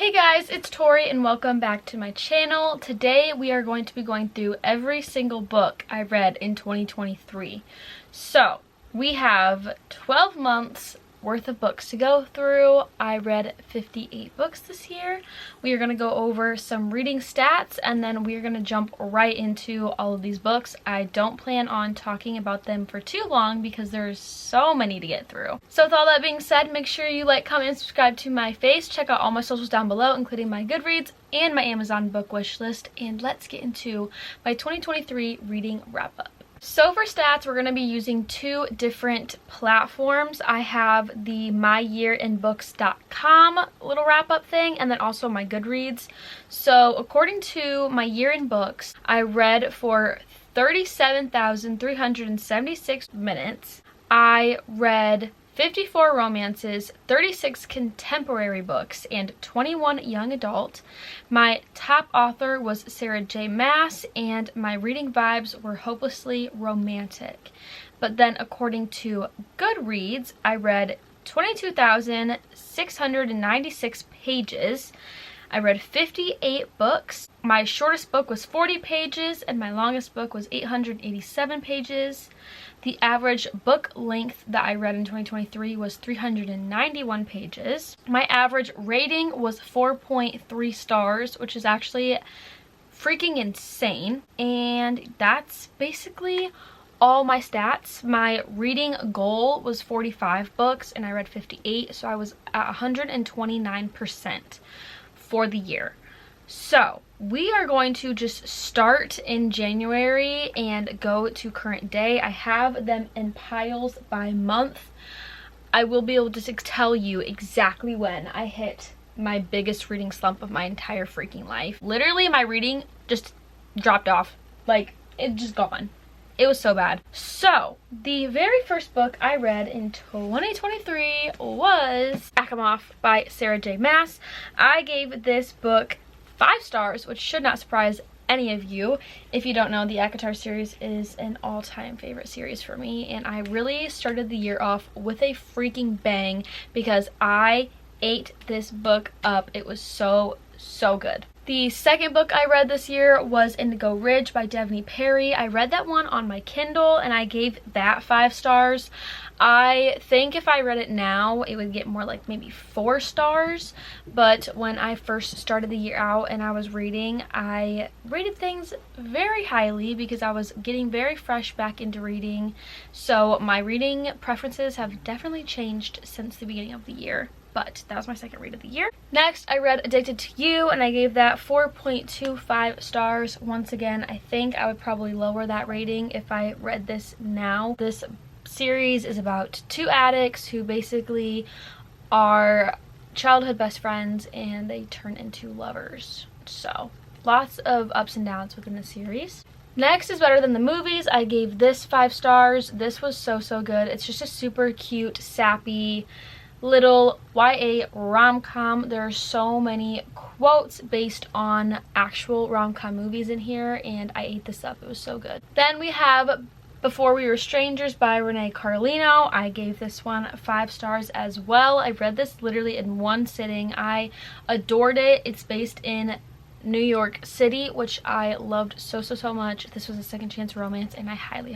Hey guys, it's Tori and welcome back to my channel. Today we are going to be going through every single book I read in 2023. So we have 12 months worth of books to go through. I read 58 books this year. We are going to go over some reading stats and then we are going to jump right into all of these books. I don't plan on talking about them for too long because there's so many to get through. So with all that being said, make sure you like, comment, and subscribe to my face. Check out all my socials down below, including my Goodreads and my Amazon book wish list. And let's get into my 2023 reading wrap up. So for stats, we're going to be using two different platforms. I have the myyearinbooks.com little wrap-up thing and then also my Goodreads. So according to my year in books, I read for 37,376 minutes. I read 54 romances, 36 contemporary books, and 21 young adult. My top author was Sarah J. Maas, and my reading vibes were hopelessly romantic. But then according to Goodreads, I read 22,696 pages. I read 58 books. My shortest book was 40 pages and my longest book was 887 pages. The average book length that I read in 2023 was 391 pages. My average rating was 4.3 stars, which is actually freaking insane. And that's basically all my stats. My reading goal was 45 books and I read 58, so I was at 129% for the year. So we are going to just start in January and go to current day. I have them in piles by month. I will be able to tell you exactly when I hit my biggest reading slump of my entire freaking life. Literally my reading just dropped off. Like, it just gone. It was so bad. So the very first book I read in 2023 was Yakimoff by Sarah J. Maas. I gave this book 5 stars, which should not surprise any of you. If you don't know, the ACOTAR series is an all-time favorite series for me, and I really started the year off with a freaking bang because I ate this book up. It was so good. The second book I read this year was Indigo Ridge by Devney Perry. I read that one on my Kindle and I gave that 5 stars. I think if I read it now, it would get more like maybe 4 stars. But when I first started the year out and I was reading, I rated things very highly because I was getting very fresh back into reading. So my reading preferences have definitely changed since the beginning of the year. But that was my second read of the year. Next, I read Addicted to You and I gave that 4.25 stars. Once again, I think I would probably lower that rating if I read this now. This series is about 2 addicts who basically are childhood best friends and they turn into lovers. So, lots of ups and downs within the series. Next is Better Than the Movies. I gave this 5 stars. This was so good. It's just a super cute, sappy little YA rom-com. There are so many quotes based on actual rom-com movies in here and I ate this up. It was so good. Then we have Before We Were Strangers by Renee Carlino. I gave this one 5 stars as well. I read this literally in one sitting. I adored it. It's based in New York City, which I loved so much. This was a second chance romance and I highly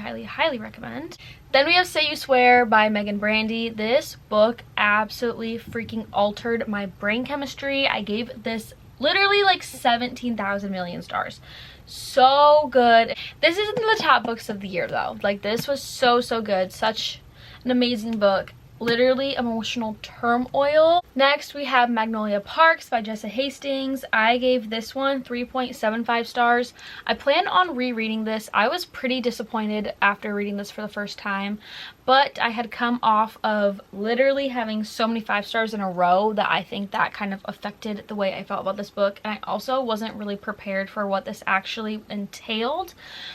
recommend. Then we have Say You Swear by Megan Brandy. This book absolutely freaking altered my brain chemistry. I gave this literally like 17,000 million stars. So good. This isn't the top books of the year though. Like, this was so good. Such an amazing book. Literally emotional turmoil. Next we have Magnolia Parks by Jessa Hastings. I gave this one 3.75 stars. I plan on rereading this. I was pretty disappointed after reading this for the first time, but I had come off of literally having so many 5 stars in a row that I think that kind of affected the way I felt about this book, and I also wasn't really prepared for what this actually entailed,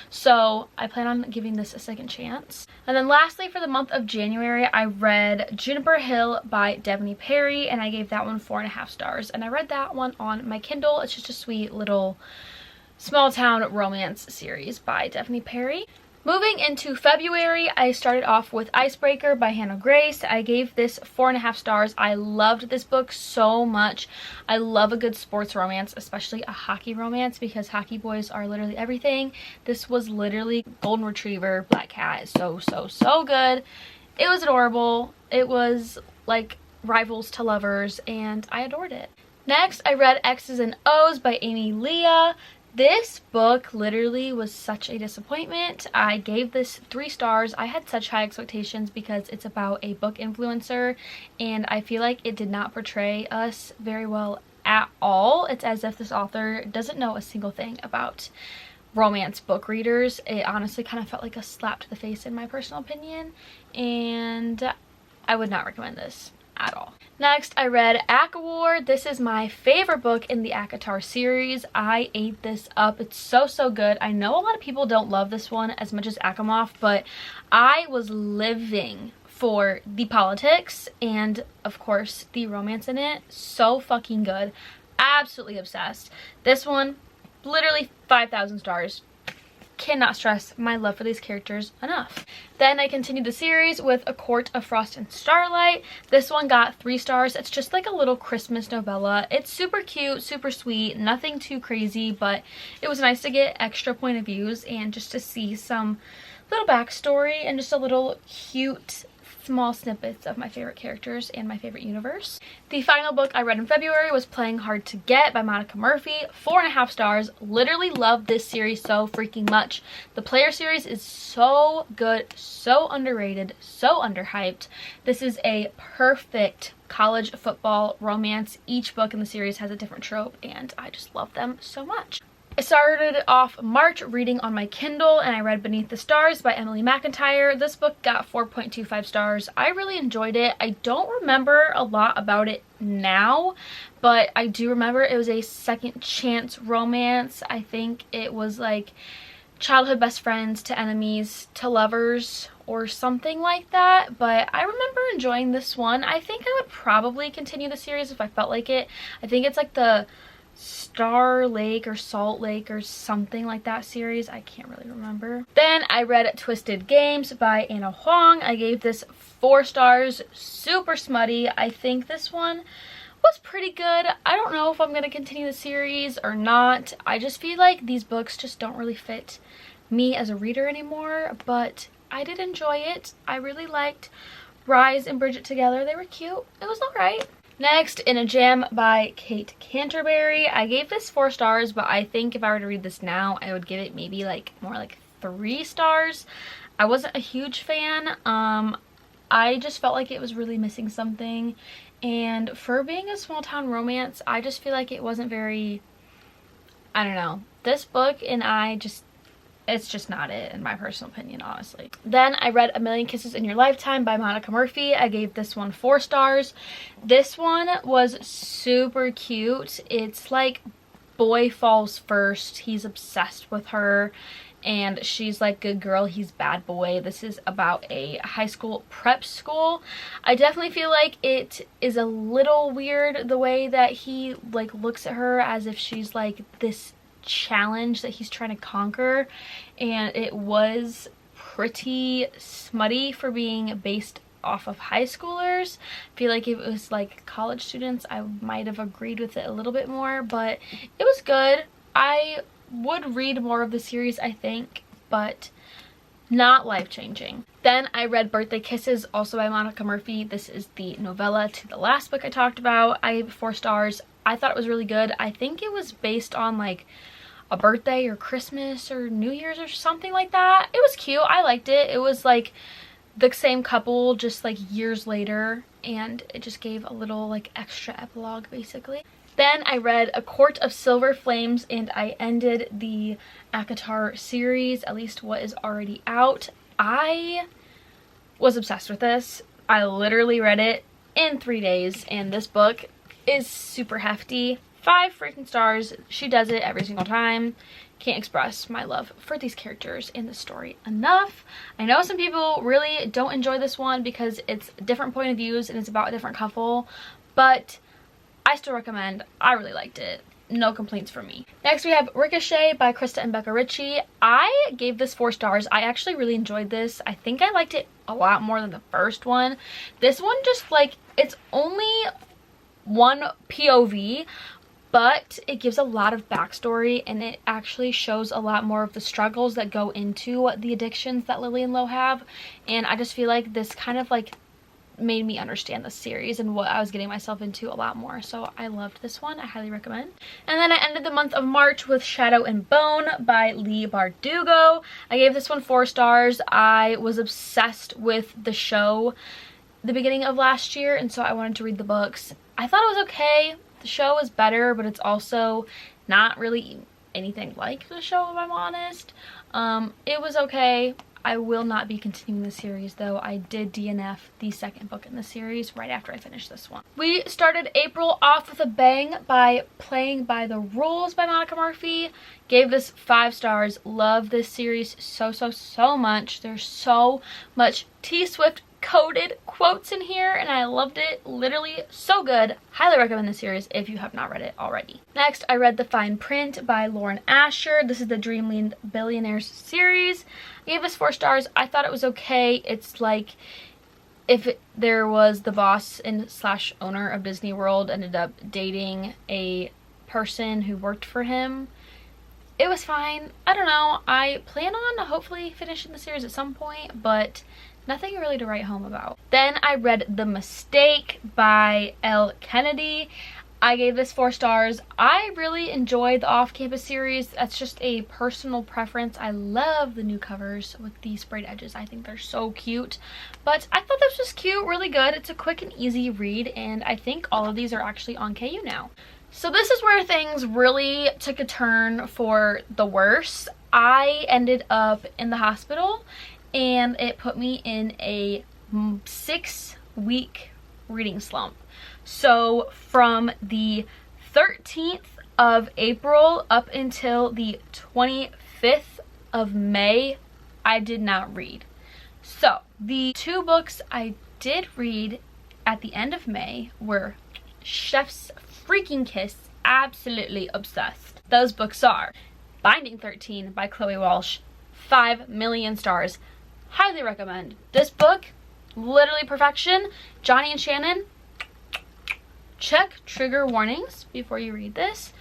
so I plan on giving this a second chance. And then lastly, for the month of January, I read Juniper Hill by Devney Perry and I gave that one 4.5 stars, and I read that one on my Kindle. It's just a sweet little small town romance series by Devney Perry. Moving into February, I started off with Icebreaker by Hannah Grace. I gave this 4.5 stars. I loved this book so much. I love a good sports romance, especially a hockey romance, because hockey boys are literally everything. This was literally golden retriever, black cat. So good. It was adorable. It was like rivals to lovers, and I adored it. Next, I read X's and O's by Amy Leah. This book literally was such a disappointment. I gave this 3 stars. I had such high expectations because it's about a book influencer, and I feel like it did not portray us very well at all. It's as if this author doesn't know a single thing about romance book readers. It honestly kind of felt like a slap to the face in my personal opinion, and I would not recommend this at all. Next, I read ACOWAR. This is my favorite book in the ACOTAR series. I ate this up. It's so good. I know a lot of people don't love this one as much as Akamov, but I was living for the politics and, of course, the romance in it. So fucking good. Absolutely obsessed. This one, literally 5,000 stars. Cannot stress my love for these characters enough. Then I continued the series with A Court of Frost and Starlight. This one got 3 stars. It's just like a little Christmas novella. It's super cute, super sweet, nothing too crazy, but it was nice to get extra point of views and just to see some little backstory and just a little cute small snippets of my favorite characters and my favorite universe. The final book I read in February was Playing Hard to Get by Monica Murphy. 4.5 stars. Literally love this series so freaking much. The Player series is so good, so underrated, so underhyped. This is a perfect college football romance. Each book in the series has a different trope, and I just love them so much. I started off March reading on my Kindle, and I read Beneath the Stars by Emily McIntyre. This book got 4.25 stars. I really enjoyed it. I don't remember a lot about it now, but I do remember it was a second chance romance. I think it was like childhood best friends to enemies to lovers or something like that, but I remember enjoying this one. I think I would probably continue the series if I felt like it. I think it's like the Star Lake or Salt Lake or something like that series. I can't really remember. Then I read Twisted Games by Anna Huang. I gave this 4 stars. Super smutty. I think this one was pretty good. I don't know if I'm going to continue the series or not. I just feel like these books just don't really fit me as a reader anymore, but I did enjoy it. I really liked Rise and Bridget together. They were cute. It was alright. Next, In a Jam by Kate Canterbury. I gave this 4 stars, but I think if I were to read this now, I would give it maybe like more like 3 stars. I wasn't a huge fan. I just felt like it was really missing something. And for being a small town romance, I just feel like it wasn't very, I don't know. This book and it's just not it in my personal opinion, honestly. Then I read A Million Kisses in Your Lifetime by Monica Murphy. I gave this one 4 stars. This one was super cute. It's like boy falls first. He's obsessed with her and she's like good girl, he's bad boy. This is about a high school prep school. I definitely feel like it is a little weird the way that he like looks at her as if she's like this challenge that he's trying to conquer, and it was pretty smutty for being based off of high schoolers. I feel like if it was like college students, I might have agreed with it a little bit more, but it was good. I would read more of the series, I think, but not life-changing. Then I read Birthday Kisses, also by Monica Murphy. This is the novella to the last book I talked about. I gave 4 stars. I thought it was really good. I think it was based on like a birthday or Christmas or New Year's or something like that. It was cute. I liked it. It was like the same couple just like years later, and it just gave a little like extra epilogue basically. Then I read A Court of Silver Flames, and I ended the ACOTAR series, at least what is already out. I was obsessed with this. I literally read it in 3 days, and this book is super hefty. 5 freaking stars. She does it every single time. Can't express my love for these characters in the story enough. I know some people really don't enjoy this one because it's a different point of views and it's about a different couple, but I still recommend. I really liked it. no complaints from me. Next we have Ricochet by Krista and Becca Ritchie. I gave this 4 stars. I actually really enjoyed this. I think I liked it a lot more than the first one. This one just like, it's only one POV, but it gives a lot of backstory and it actually shows a lot more of the struggles that go into the addictions that Lily and Lo have. And I just feel like this kind of like made me understand the series and what I was getting myself into a lot more. So I loved this one. I highly recommend. And then I ended the month of March with Shadow and Bone by Leigh Bardugo. I gave this one 4 stars. I was obsessed with the show the beginning of last year, and so I wanted to read the books. I thought it was okay. The show was better, but it's also not really anything like the show, if I'm honest. It was okay. I will not be continuing the series though. I did DNF the second book in the series right after I finished this one. We started April off with a bang by Playing by the Rules by Monica Murphy. Gave this 5 stars. Love this series so much. There's so much T-Swift coded quotes in here and I loved it. Literally so good. Highly recommend the series if you have not read it already. Next, I read The Fine Print by Lauren Asher. This is the Dreamland Billionaires series. I gave this 4 stars. I thought it was okay. It's like if there was the boss and slash owner of Disney World ended up dating a person who worked for him. It was fine. I don't know. I plan on hopefully finishing the series at some point, but nothing really to write home about. Then I read The Mistake by Elle Kennedy. I gave this 4 stars. I really enjoyed the Off-Campus series. That's just a personal preference. I love the new covers with the sprayed edges. I think they're so cute. But I thought this was cute, really good. It's a quick and easy read, and I think all of these are actually on KU now. So this is where things really took a turn for the worse. I ended up in the hospital, and it put me in a 6-week reading slump. So from the 13th of April up until the 25th of May, I did not read. So the 2 books I did read at the end of May were Chef's Freaking Kiss, absolutely obsessed. Those books are Binding 13 by Chloe Walsh, 5 million stars. Highly recommend. This book, literally perfection. Johnny and Shannon, check trigger warnings before you read this.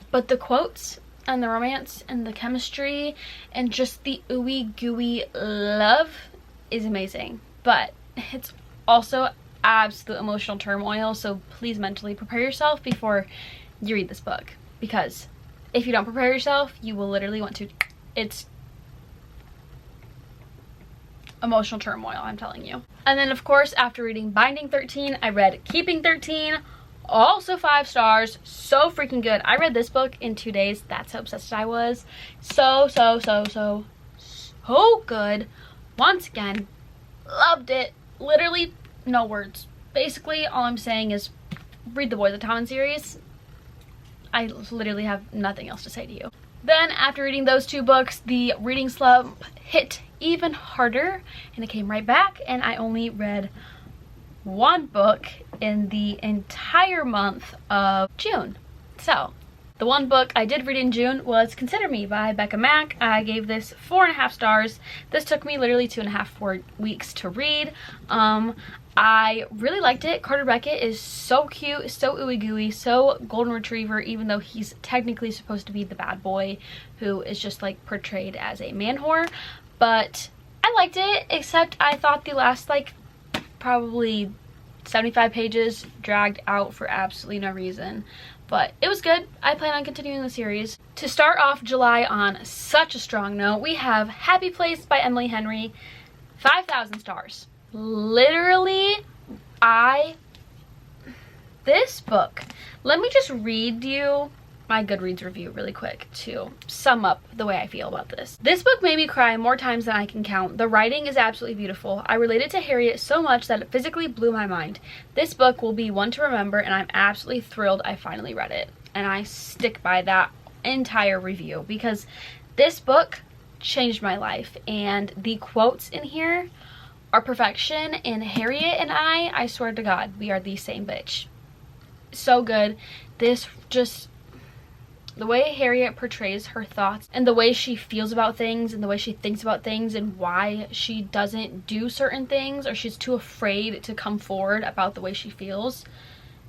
But the quotes and the romance and the chemistry and just the ooey gooey love is amazing. But it's also absolute emotional turmoil, so please mentally prepare yourself before you read this book, because if you don't prepare yourself, you will literally want to. It's emotional turmoil, I'm telling you. And then of course, after reading Binding 13, I read Keeping 13, also 5 stars, so freaking good. I read this book in 2 days. That's how obsessed I was. So good. Once again, loved it. Literally no words. Basically all I'm saying is read the Boys of Tommen series. I literally have nothing else to say to you. Then after reading those 2 books, the reading slump hit even harder and it came right back, and I only read 1 book in the entire month of June. So the 1 book I did read in June was Consider Me by Becca Mack. I gave this 4.5 stars. This took me literally 2.5 weeks to read. I really liked it. Carter Beckett is so cute, so ooey gooey, so golden retriever, even though he's technically supposed to be the bad boy who is just like portrayed as a man whore. But I liked it, except I thought the last like probably 75 pages dragged out for absolutely no reason. But it was good. I plan on continuing the series. To start off July on such a strong note, we have Happy Place by Emily Henry, 5,000 stars. Literally, this book, let me just read you my Goodreads review really quick to sum up the way I feel about this. This book made me cry more times than I can count. The writing is absolutely beautiful. I related to Harriet so much that it physically blew my mind. This book will be one to remember, and I'm absolutely thrilled I finally read it. And I stick by that entire review because this book changed my life, and the quotes in here are perfection, and Harriet and I swear to God, we are the same bitch. So good. This just The way Harriet portrays her thoughts and the way she feels about things and the way she thinks about things and why she doesn't do certain things or she's too afraid to come forward about the way she feels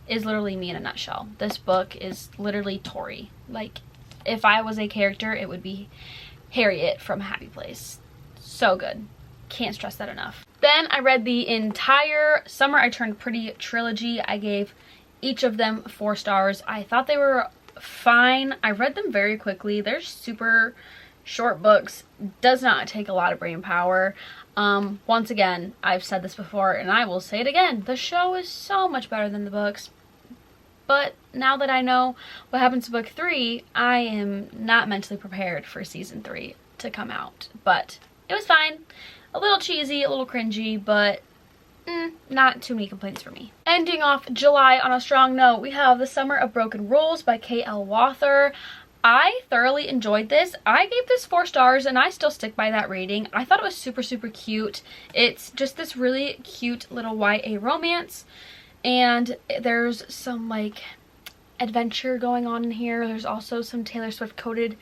is literally me in a nutshell. This book is literally Tori. Like, if I was a character, it would be Harriet from Happy Place. So good. Can't stress that enough. Then I read the entire Summer I Turned Pretty trilogy. I gave each of them 4 stars. I thought they were fine. I read them very quickly. They're super short books. Does not take a lot of brain power. Once again, I've said this before and I will say it again. The show is so much better than the books. But now that I know what happens to book 3, I am not mentally prepared for season 3 to come out. But it was fine. A little cheesy, a little cringy, but not too many complaints for me. Ending off July on a strong note, we have The Summer of Broken Rules by K.L. Walther. I thoroughly enjoyed this. I gave this 4 stars and I still stick by that rating. I thought it was super, super cute. It's just this really cute little YA romance. And there's some like adventure going on in here. There's also some Taylor Swift coded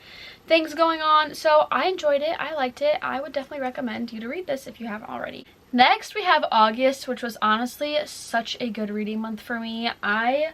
things going on. So I enjoyed it. I liked it. I would definitely recommend you to read this if you haven't already. Next we have August, which was honestly such a good reading month for me. I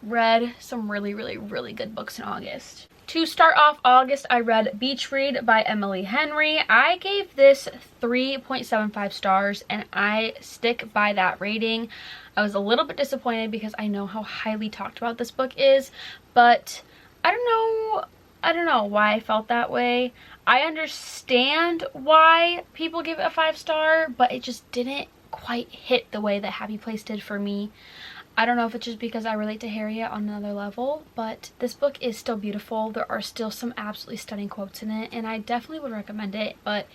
read some really, really, really good books in August. To start off August, I read Beach Read by Emily Henry. I gave this 3.75 stars and I stick by that rating. I was a little bit disappointed because I know how highly talked about this book is, but I don't know why I felt that way. I understand why people give it a 5-star, but it just didn't quite hit the way that Happy Place did for me. I don't know if it's just because I relate to Harriet on another level, but this book is still beautiful. There are still some absolutely stunning quotes in it, and I definitely would recommend it, but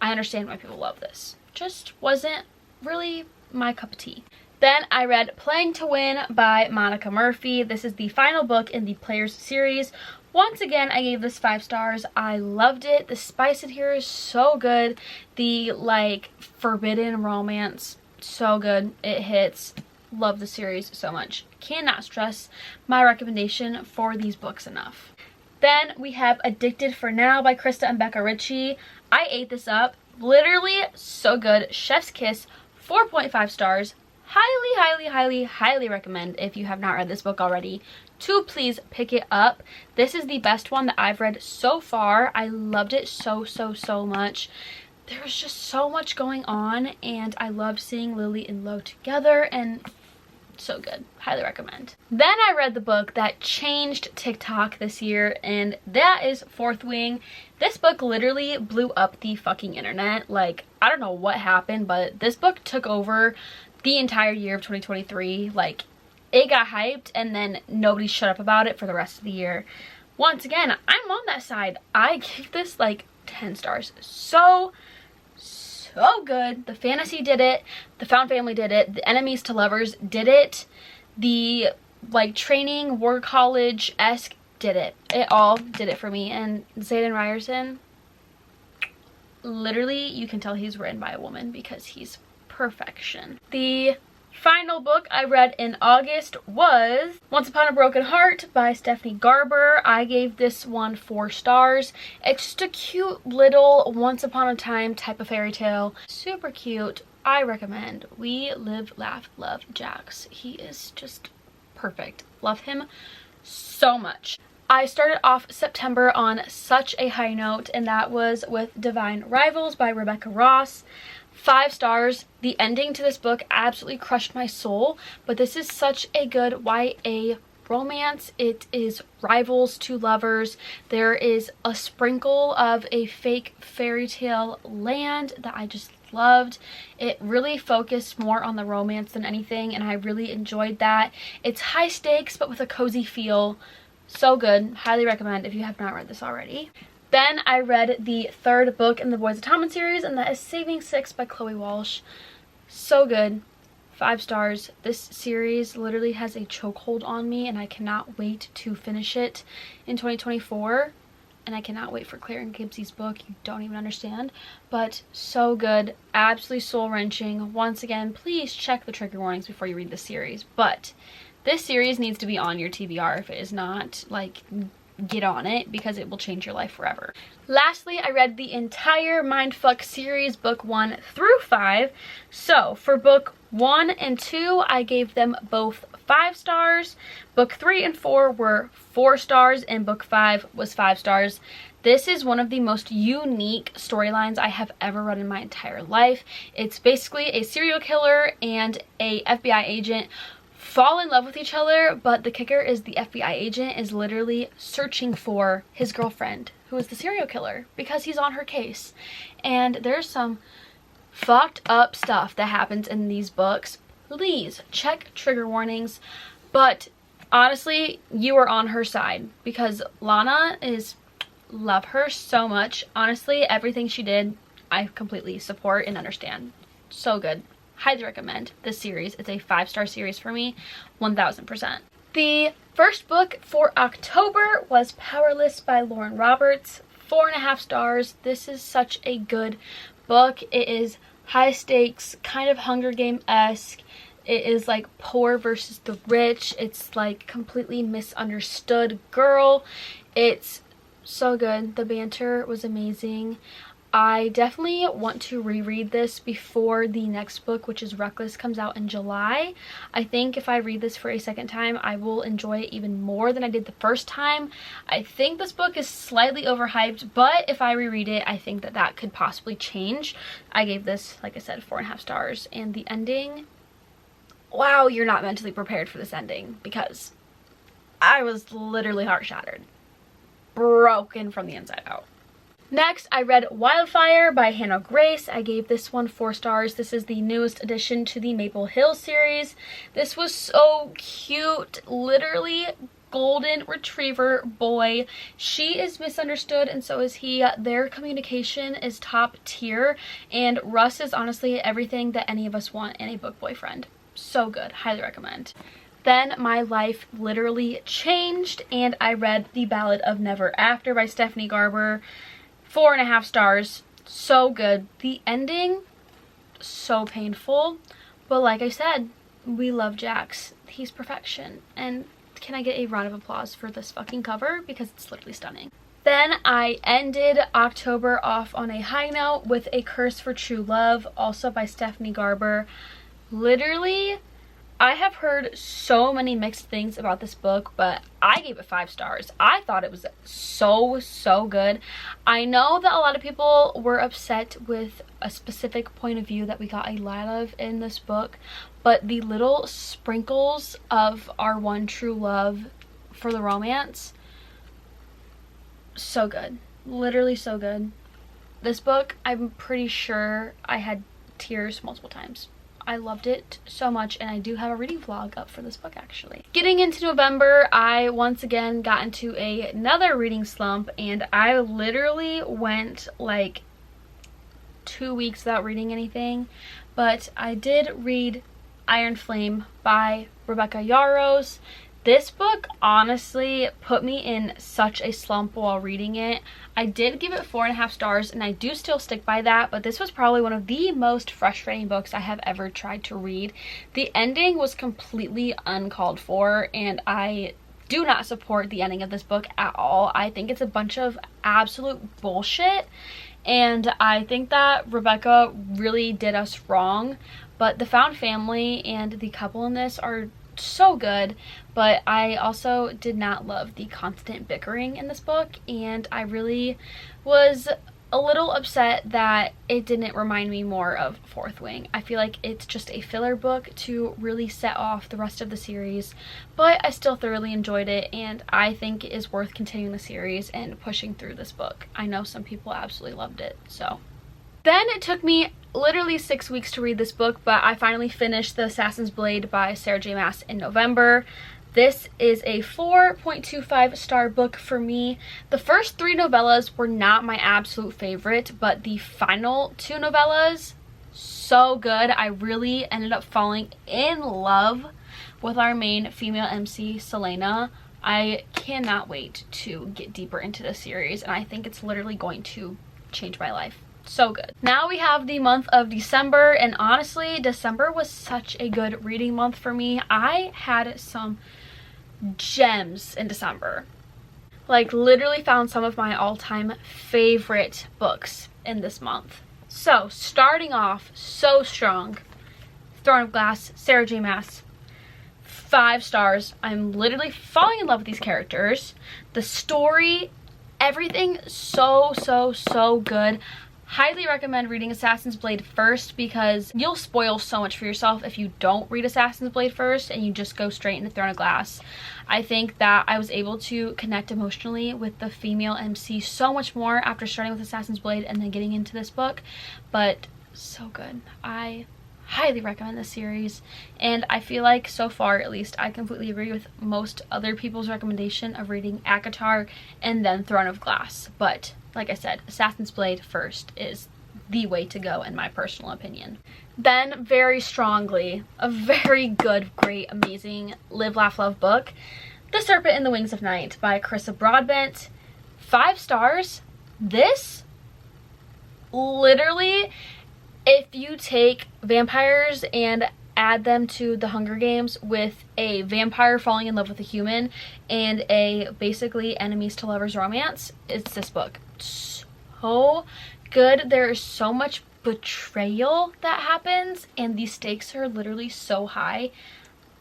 I understand why people love this. Just wasn't really my cup of tea. Then I read Playing to Win by Monica Murphy. This is the final book in the Players series. Once again, I gave this 5 stars. I loved it. The spice in here is so good. The like forbidden romance, so good. It hits. Love the series so much. Cannot stress my recommendation for these books enough. Then we have Addicted for Now by Krista and Becca Ritchie. I ate this up. Literally so good. Chef's kiss. 4.5 stars. Highly, highly, highly, highly recommend if you have not read this book already to please pick it up. This is the best one that I've read so far. I loved it so, so, so much. There was just so much going on and I loved seeing Lily and Lo together and so good. Highly recommend. Then I read the book that changed TikTok this year and that is Fourth Wing. This book literally blew up the fucking internet. Like, I don't know what happened, but this book took over the entire year of 2023. Like, it got hyped and then nobody shut up about it for the rest of the year. Once again, I'm on that side. I gave this like 10 stars. So good. The fantasy did it. The found family did it. The enemies to lovers did it. The like training war college-esque did it. It all did it for me. And Zayden Ryerson, literally you can tell he's written by a woman because he's perfection. The final book I read in August was Once Upon a Broken Heart by Stephanie Garber. I gave this one 4 stars. It's just a cute little once upon a time type of fairy tale. Super cute. I recommend. We Live, Laugh, Love Jax. He is just perfect. Love him so much. I started off September on such a high note, and that was with Divine Rivals by Rebecca Ross. 5 stars. The ending to this book absolutely crushed my soul, but this is such a good YA romance. It is rivals to lovers. There is a sprinkle of a fake fairy tale land that I just loved. It really focused more on the romance than anything, and I really enjoyed that. It's high stakes but with a cozy feel. So good. Highly recommend if you have not read this already. Then I read the 3rd book in the Boys Atonement series, and that is Saving Six by Chloe Walsh. So good. 5 stars. This series literally has a chokehold on me, and I cannot wait to finish it in 2024. And I cannot wait for Claire and Gibbs's book. You don't even understand. But so good. Absolutely soul-wrenching. Once again, please check the trigger warnings before you read the series. But this series needs to be on your TBR if it is not. Like, get on it because it will change your life forever. Lastly, I read the entire Mindfuck series, book 1 through 5. So for book 1 and 2, I gave them both 5 stars. Book 3 and 4 were 4 stars, and book 5 was 5 stars. This is one of the most unique storylines I have ever read in my entire life. It's basically a serial killer and a FBI agent fall in love with each other, but the kicker is the FBI agent is literally searching for his girlfriend, who is the serial killer, because he's on her case. And there's some fucked up stuff that happens in these books. Please check trigger warnings, but honestly, you are on her side because Lana is, love her so much. Honestly, everything she did, I completely support and understand. So good. Highly recommend this series. It's a 5-star series for me, 1000%. The first book for October was Powerless by Lauren Roberts, 4.5 stars. This is such a good book. It is high stakes, kind of Hunger Game-esque. It is like poor versus the rich. It's like completely misunderstood girl. It's so good. The banter was amazing. I definitely want to reread this before the next book, which is Reckless, comes out in July. I think if I read this for a second time, I will enjoy it even more than I did the first time. I think this book is slightly overhyped, but if I reread it, I think that that could possibly change. I gave this, like I said, 4.5 stars. And the ending, wow, you're not mentally prepared for this ending because I was literally heart-shattered. Broken from the inside out. Next, I read Wildfire by Hannah Grace. I gave this one 4 stars. This is the newest addition to the Maple Hill series. This was so cute. Literally golden retriever boy. She is misunderstood and so is he. Their communication is top tier, and Russ is honestly everything that any of us want in a book boyfriend. So good. Highly recommend. Then my life literally changed and I read The Ballad of Never After by Stephanie Garber. 4.5 stars. So good. The ending, so painful, but like I said, we love Jax. He's perfection. And can I get a round of applause for this fucking cover because it's literally stunning. Then I ended October off on a high note with A Curse for True Love, also by Stephanie Garber. Literally, I have heard so many mixed things about this book, but I gave it 5 stars. I thought it was so good. I know that a lot of people were upset with a specific point of view that we got a lot of in this book, but the little sprinkles of our one true love for the romance, so good. Literally so good. This book, I'm pretty sure I had tears multiple times. I loved it so much, and I do have a reading vlog up for this book actually. Getting into November, I once again got into another reading slump, and I literally went like 2 weeks without reading anything, but I did read Iron Flame by Rebecca Yarros. This book honestly put me in such a slump while reading it. I did give it 4.5 stars and I do still stick by that, but this was probably one of the most frustrating books I have ever tried to read. The ending was completely uncalled for and I do not support the ending of this book at all. I think it's a bunch of absolute bullshit and I think that Rebecca really did us wrong, but the found family and the couple in this are so good, but I also did not love the constant bickering in this book, and I really was a little upset that it didn't remind me more of Fourth Wing. I feel like it's just a filler book to really set off the rest of the series, but I still thoroughly enjoyed it, and I think it is worth continuing the series and pushing through this book. I know some people absolutely loved it, so. Then it took me literally 6 weeks to read this book, but I finally finished The Assassin's Blade by Sarah J Maas in November. This is a 4.25 star book for me. The first 3 novellas were not my absolute favorite, but the final 2 novellas, so good. I really ended up falling in love with our main female MC, Selena. I cannot wait to get deeper into this series, and I think it's literally going to change my life. So good. Now we have the month of December, and honestly, December was such a good reading month for me. I had some gems in December. Like, literally found some of my all-time favorite books in this month. So, starting off so strong, Throne of Glass, Sarah J. Maas. 5 stars. I'm literally falling in love with these characters. The story, everything so good. Highly recommend reading Assassin's Blade first, because you'll spoil so much for yourself if you don't read Assassin's Blade first and you just go straight into Throne of Glass. I think that I was able to connect emotionally with the female MC so much more after starting with Assassin's Blade and then getting into this book, but so good. I highly recommend this series, and I feel like so far at least I completely agree with most other people's recommendation of reading ACOTAR and then Throne of Glass, but like I said, Assassin's Blade first is the way to go in my personal opinion. Then, very strongly, a very good, great, amazing Live, Laugh, Love book, The Serpent and the Wings of Night by Carissa Broadbent. 5 stars. This, literally, if you take vampires and add them to the Hunger Games with a vampire falling in love with a human and a basically enemies to lovers romance, it's this book. So good. There is so much betrayal that happens and the stakes are literally so high.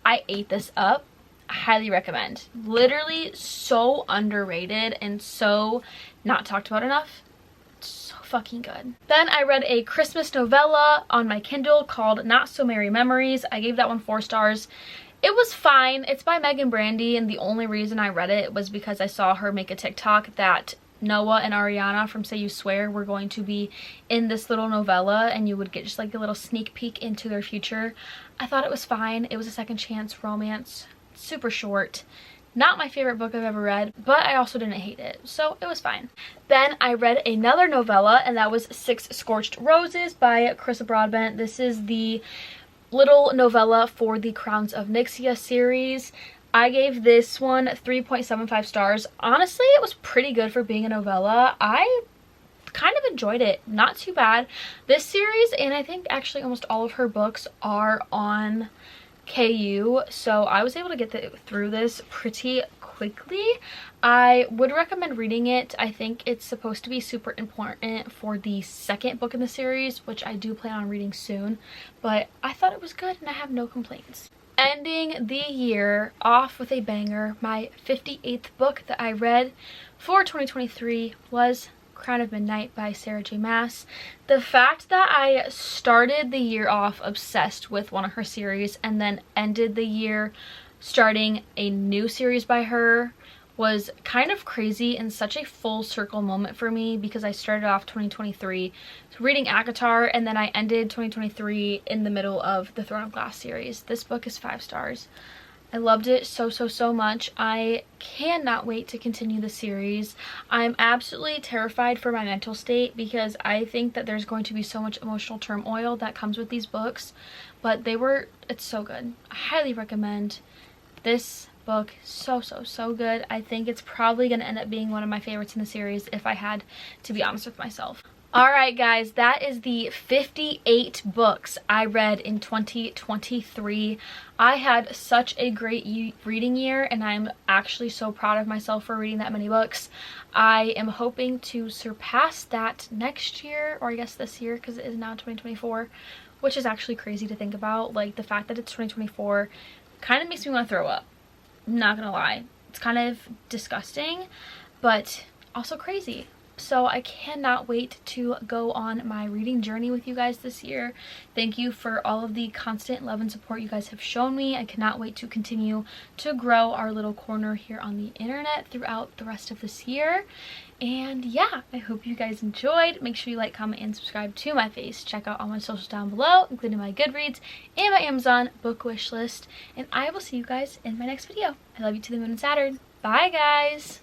I ate this up. I highly recommend. Literally so underrated and so not talked about enough. So fucking good. Then I read a Christmas novella on my Kindle called Not So Merry Memories. I gave that one 4 stars. It was fine. It's by Megan Brandy, and the only reason I read it was because I saw her make a TikTok that Noah and Ariana from Say You Swear were going to be in this little novella, and you would get just like a little sneak peek into their future. I thought it was fine. It was a second chance romance, super short. Not my favorite book I've ever read, but I also didn't hate it, so it was fine. Then I read another novella, and that was 6 Scorched Roses by Carissa Broadbent. This is the little novella for the Crowns of Nixia series. I gave this one 3.75 stars. Honestly, it was pretty good for being a novella. I kind of enjoyed it. Not too bad. This series, and I think actually almost all of her books, are on KU, so I was able to get through this pretty quickly. I would recommend reading it. I think it's supposed to be super important for the second book in the series, which I do plan on reading soon, but I thought it was good and I have no complaints. Ending the year off with a banger, my 58th book that I read for 2023 was Crown of Midnight by Sarah J. Maas. The fact that I started the year off obsessed with one of her series and then ended the year starting a new series by her was kind of crazy and such a full circle moment for me, because I started off 2023 reading ACOTAR and then I ended 2023 in the middle of the Throne of Glass series. This book is 5 stars. I loved it so much. I cannot wait to continue the series. I'm absolutely terrified for my mental state because I think that there's going to be so much emotional turmoil that comes with these books, but it's so good. I highly recommend this book. So good. I think it's probably going to end up being one of my favorites in the series if I had to be honest with myself. Alright guys, that is the 58 books I read in 2023. I had such a great reading year and I'm actually so proud of myself for reading that many books. I am hoping to surpass that next year, or I guess this year because it is now 2024, which is actually crazy to think about. Like, the fact that it's 2024 kind of makes me want to throw up. I'm not gonna lie. It's kind of disgusting, but also crazy. So I cannot wait to go on my reading journey with you guys this year. Thank you for all of the constant love and support you guys have shown me. I cannot wait to continue to grow our little corner here on the internet throughout the rest of this year. And yeah, I hope you guys enjoyed. Make sure you like, comment, and subscribe to my face. Check out all my socials down below, including my Goodreads and my Amazon book wish list. And I will see you guys in my next video. I love you to the moon and Saturn. Bye guys!